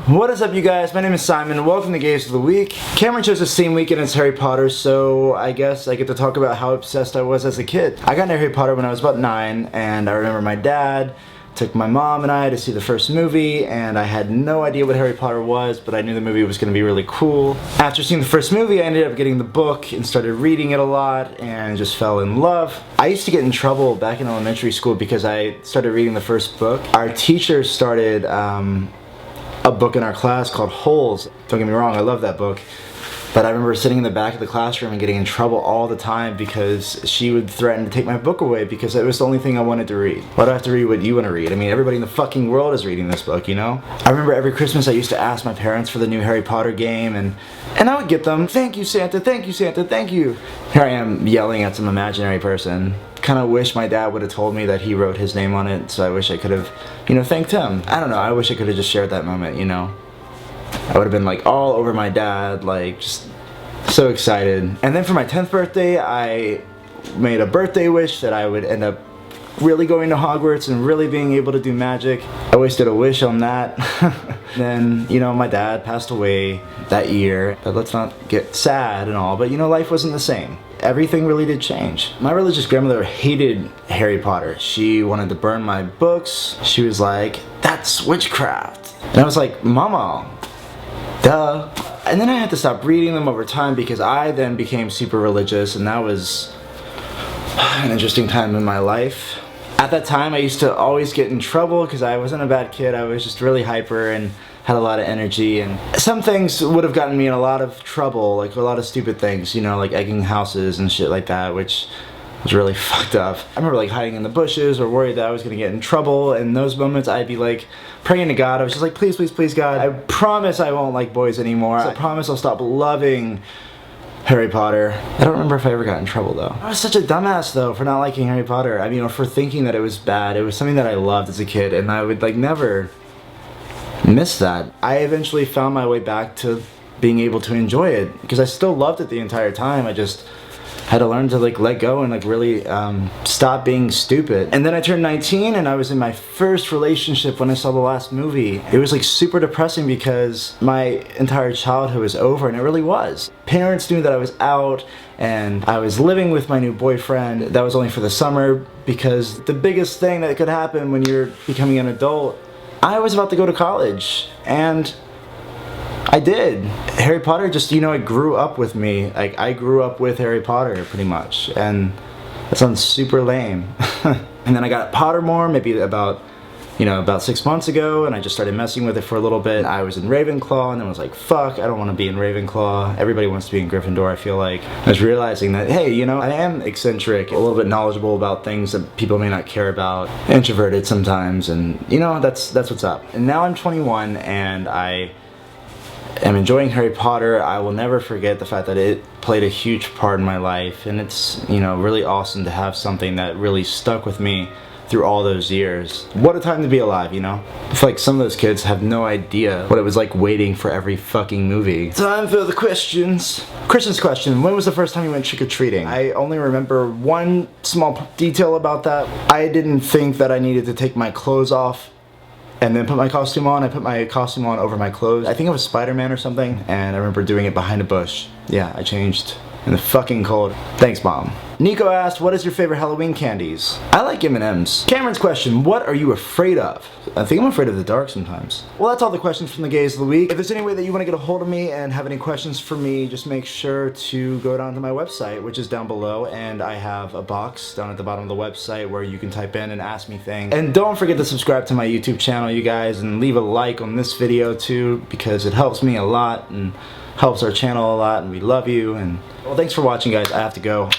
What is up, you guys? My name is Simon. Welcome to Gays of the Week. Cameron chose the same weekend as Harry Potter, so I guess I get to talk about how obsessed I was as a kid. I got into Harry Potter when I was about 9, and I remember my dad took my mom and I to see the first movie, and I had no idea what Harry Potter was, but I knew the movie was going to be really cool. After seeing the first movie, I ended up getting the book and started reading it a lot and just fell in love. I used to get in trouble back in elementary school because I started reading the first book. Our teacher started a book in our class called Holes. Don't get me wrong, I love that book. But I remember sitting in the back of the classroom and getting in trouble all the time because she would threaten to take my book away because it was the only thing I wanted to read. Why do I have to read what you want to read? I mean, everybody in the fucking world is reading this book, you know? I remember every Christmas I used to ask my parents for the new Harry Potter game, and I would get them, "Thank you, Santa, thank you, Santa, thank you." Here I am yelling at some imaginary person. Kind of wish my dad would have told me that he wrote his name on it, so I wish I could have, you know, thanked him. I don't know, I wish I could have just shared that moment, you know? I would have been like all over my dad, like just so excited. And then for my 10th birthday, I made a birthday wish that I would end up really going to Hogwarts and really being able to do magic. I wasted a wish on that. Then, you know, my dad passed away that year. But let's not get sad and all, but you know, life wasn't the same. Everything really did change. My religious grandmother hated Harry Potter. She wanted to burn my books. She was like, "That's witchcraft." And I was like, "Mama, duh." And then I had to stop reading them over time because I then became super religious, and that was an interesting time in my life. At that time, I used to always get in trouble because I wasn't a bad kid. I was just really hyper and had a lot of energy, and some things would have gotten me in a lot of trouble, like a lot of stupid things, you know, like egging houses and shit like that, which was really fucked up. I remember like hiding in the bushes or worried that I was gonna get in trouble. In those moments, I'd be like praying to God. I was just like, "Please, please, please, God, I promise I won't like boys anymore. I promise I'll stop loving Harry Potter." I don't remember if I ever got in trouble though. I was such a dumbass though for not liking Harry Potter. I mean, or for thinking that it was bad. It was something that I loved as a kid, and I would like never miss that. I eventually found my way back to being able to enjoy it because I still loved it the entire time. I just had to learn to like let go and like really stop being stupid. And then I turned 19 and I was in my first relationship when I saw the last movie. It was like super depressing because my entire childhood was over, and it really was. Parents knew that I was out and I was living with my new boyfriend. That was only for the summer because the biggest thing that could happen when you're becoming an adult, I was about to go to college, and I did. Harry Potter just, you know, it grew up with me. Like, I grew up with Harry Potter, pretty much, and that sounds super lame. And then I got Pottermore maybe about 6 months ago, and I just started messing with it for a little bit. I was in Ravenclaw, and then I was like, fuck, I don't want to be in Ravenclaw. Everybody wants to be in Gryffindor, I feel like. I was realizing that, hey, you know, I am eccentric, a little bit knowledgeable about things that people may not care about, introverted sometimes, and, you know, that's what's up. And now I'm 21, and I am enjoying Harry Potter. I will never forget the fact that it played a huge part in my life, and it's, you know, really awesome to have something that really stuck with me through all those years. What a time to be alive, you know? I feel like some of those kids have no idea what it was like waiting for every fucking movie. Time for the questions. Christian's question: when was the first time you went trick-or-treating? I only remember one small detail about that. I didn't think that I needed to take my clothes off and then put my costume on. I put my costume on over my clothes. I think it was Spider-Man or something, and I remember doing it behind a bush. Yeah, I changed in the fucking cold. Thanks, Mom. Nico asked, what is your favorite Halloween candies? I like M&M's. Cameron's question, what are you afraid of? I think I'm afraid of the dark sometimes. Well, that's all the questions from the Gays of the Week. If there's any way that you want to get a hold of me and have any questions for me, just make sure to go down to my website, which is down below, and I have a box down at the bottom of the website where you can type in and ask me things. And don't forget to subscribe to my YouTube channel, you guys, and leave a like on this video too, because it helps me a lot and helps our channel a lot, and we love you. And well, thanks for watching, guys. I have to go.